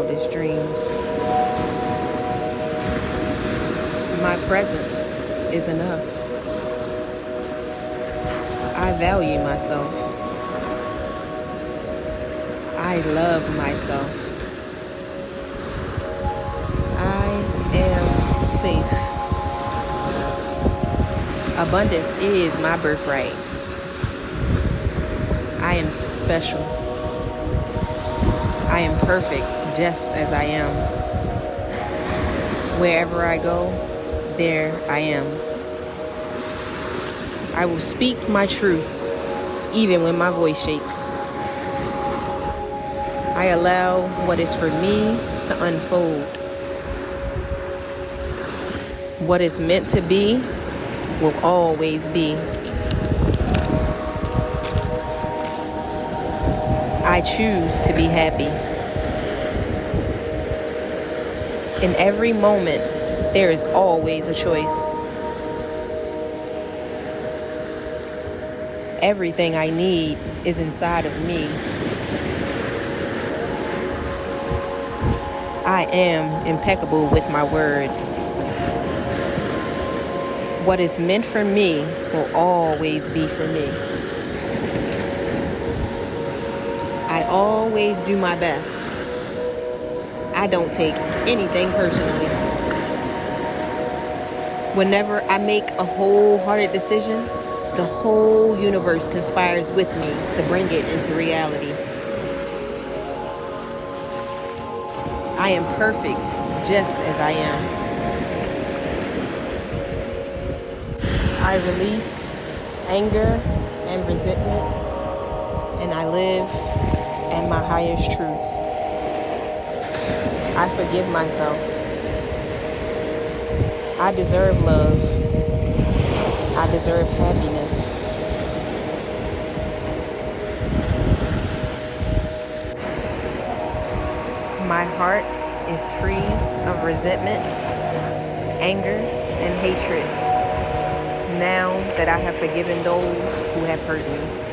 wildest dreams. My presence is enough. I value myself. I love myself. I am safe. Abundance is my birthright. I am special. I am perfect just as I am. Wherever I go, there I am. I will speak my truth, even when my voice shakes. I allow what is for me to unfold. What is meant to be will always be. I choose to be happy. In every moment, there is always a choice. Everything I need is inside of me. I am impeccable with my word. What is meant for me will always be for me. I always do my best. I don't take anything personally. Whenever I make a wholehearted decision, the whole universe conspires with me to bring it into reality. I am perfect just as I am. I release anger and resentment, and I live in my highest truth. I forgive myself. I deserve love. I deserve happiness. My heart is free of resentment, anger, and hatred now that I have forgiven those who have hurt me.